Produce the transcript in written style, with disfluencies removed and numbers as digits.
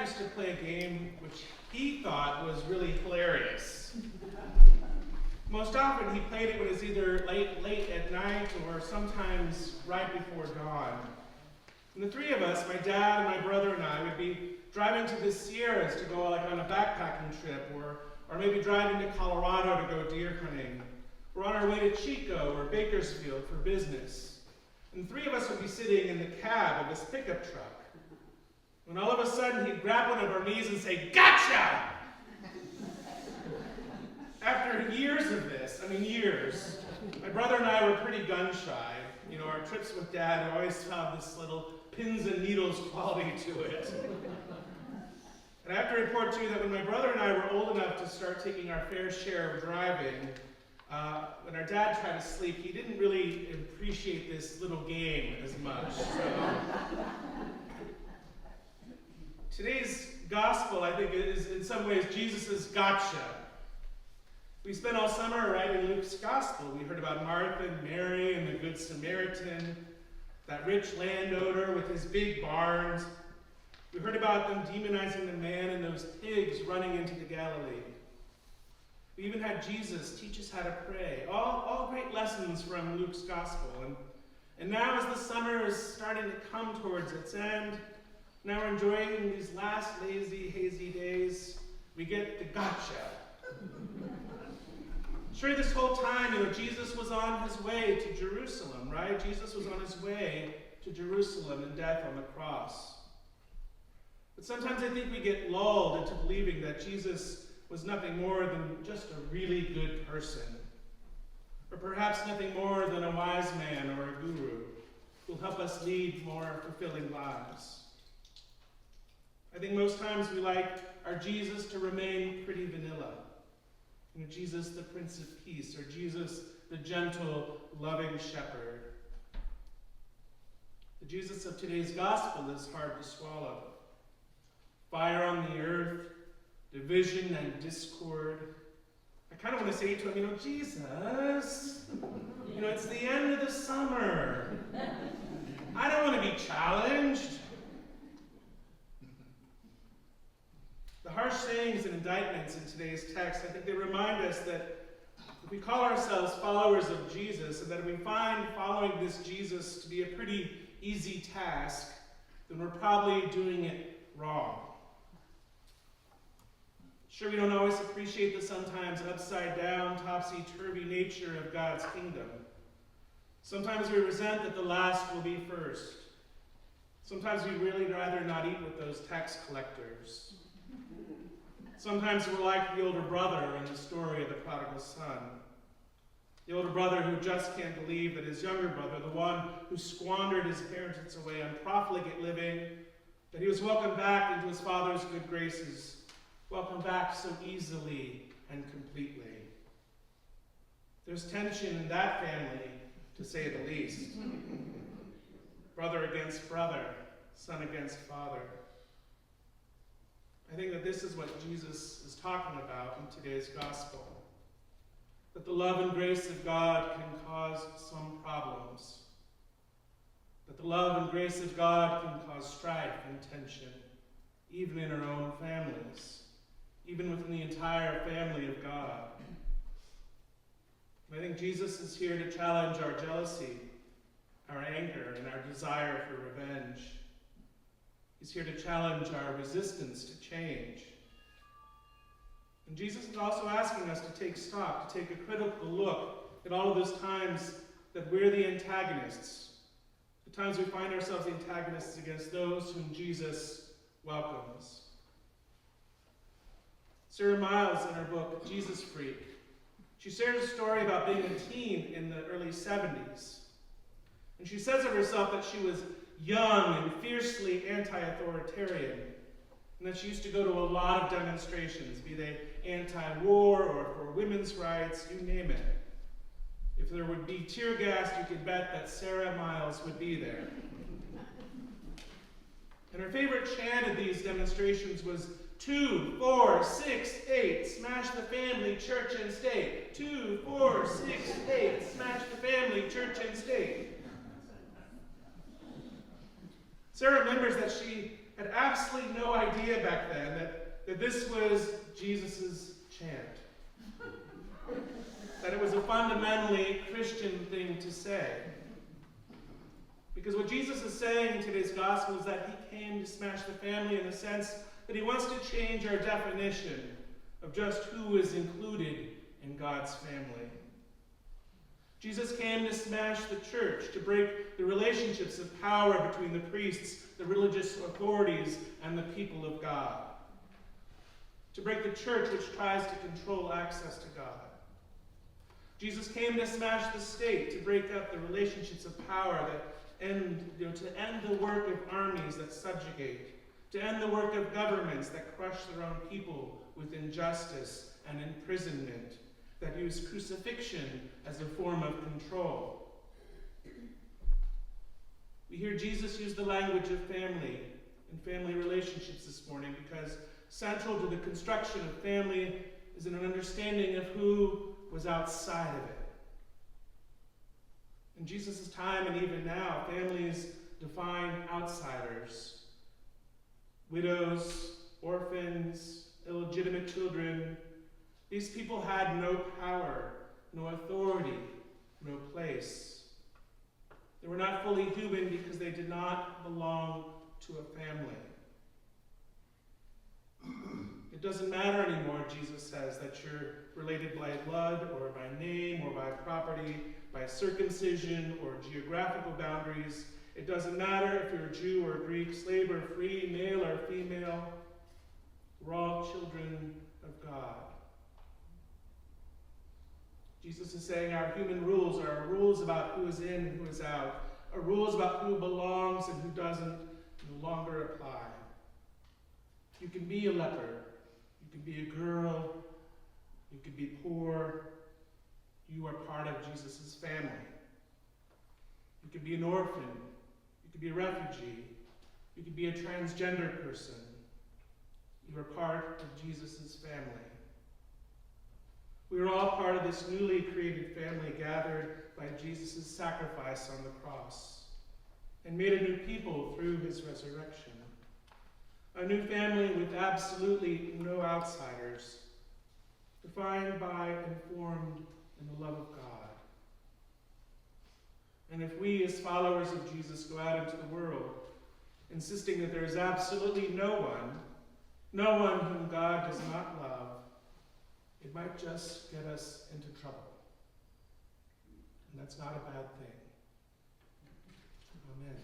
dad used to play a game which he thought was really hilarious. Most often he played it when it was either late at night or sometimes right before dawn. And the three of us, my dad and my brother and I, would be driving to the Sierras to go like on a backpacking trip, or maybe driving to Colorado to go deer hunting. We're on our way to Chico or Bakersfield for business. And the three of us would be sitting in the cab of this pickup truck. When all of a sudden he'd grab one of our knees and say, "Gotcha!" After years of this, years, my brother and I were pretty gun shy. You know, our trips with Dad always found this little pins and needles quality to it. And I have to report to you that when my brother and I were old enough to start taking our fair share of driving, when our dad tried to sleep, he didn't really appreciate this little game as much. So today's gospel, I think, is in some ways Jesus' gotcha. We spent all summer writing Luke's gospel. We heard about Martha and Mary and the Good Samaritan, that rich landowner with his big barns. We heard about them demonizing the man and those pigs running into the Galilee. We even had Jesus teach us how to pray. All great lessons from Luke's gospel. And now as the summer is starting to come towards its end, now we're enjoying these last lazy, hazy days, we get the gotcha. Sure, this whole time, Jesus was on his way to Jerusalem, right? Jesus was on his way to Jerusalem and death on the cross. But sometimes I think we get lulled into believing that Jesus was nothing more than just a really good person. Or perhaps nothing more than a wise man or a guru who will help us lead more fulfilling lives. I think most times we like our Jesus to remain pretty vanilla. Jesus, the Prince of Peace, or Jesus, the gentle, loving shepherd. The Jesus of today's gospel is hard to swallow. Fire on the earth, division and discord. I kind of want to say to him, Jesus, it's the end of the summer. I don't want to be challenged. The harsh sayings and indictments in today's text, I think they remind us that if we call ourselves followers of Jesus, and that if we find following this Jesus to be a pretty easy task, then we're probably doing it wrong. Sure, we don't always appreciate the sometimes upside-down, topsy-turvy nature of God's kingdom. Sometimes we resent that the last will be first. Sometimes we'd really rather not eat with those tax collectors. Sometimes we're like the older brother in the story of the prodigal son. The older brother who just can't believe that his younger brother, the one who squandered his inheritance away on profligate living, that he was welcomed back into his father's good graces, welcomed back so easily and completely. There's tension in that family, to say the least. Brother against brother, son against father. I think that this is what Jesus is talking about in today's gospel. That the love and grace of God can cause some problems. That the love and grace of God can cause strife and tension, even in our own families, even within the entire family of God. And I think Jesus is here to challenge our jealousy, our anger, and our desire for revenge. He's here to challenge our resistance to change. And Jesus is also asking us to take stock, to take a critical look at all of those times that we're the antagonists, the times we find ourselves the antagonists against those whom Jesus welcomes. Sarah Miles, in her book, Jesus Freak, she shares a story about being a teen in the early 70s. And she says of herself that she was young and fiercely anti-authoritarian, and that she used to go to a lot of demonstrations, be they anti-war or for women's rights, you name it. If there would be tear gas, you could bet that Sarah Miles would be there. And her favorite chant at these demonstrations was 2, 4, 6, 8, smash the family, church, and state. 2, 4, 6, 8, smash the family, church, and state. Sarah remembers that she had absolutely no idea back then that this was Jesus' chant. That it was a fundamentally Christian thing to say. Because what Jesus is saying in today's gospel is that he came to smash the family in the sense that he wants to change our definition of just who is included in God's family. Jesus came to smash the church, to break the relationships of power between the priests, the religious authorities, and the people of God. To break the church which tries to control access to God. Jesus came to smash the state, to break up the relationships of power that to end the work of armies that subjugate, to end the work of governments that crush their own people with injustice and imprisonment, that use crucifixion as a form of control. We hear Jesus use the language of family and family relationships this morning because central to the construction of family is an understanding of who was outside of it. In Jesus' time and even now, families define outsiders. Widows, orphans, illegitimate children. These people had no power, no authority, no place. They were not fully human because they did not belong to a family. It doesn't matter anymore, Jesus says, that you're related by blood or by name or by property, by circumcision or geographical boundaries. It doesn't matter if you're a Jew or a Greek, slave or free, male or female. We're all children of God. Jesus is saying our human rules are rules about who is in and who is out, are rules about who belongs and who doesn't no longer apply. You can be a leper. You can be a girl. You can be poor. You are part of Jesus' family. You can be an orphan. You can be a refugee. You can be a transgender person. You are part of Jesus' family. We are all part of this newly created family gathered by Jesus' sacrifice on the cross and made a new people through his resurrection. A new family with absolutely no outsiders, defined by and formed in the love of God. And if we as followers of Jesus go out into the world insisting that there is absolutely no one whom God does not love, it might just get us into trouble. And that's not a bad thing. Amen.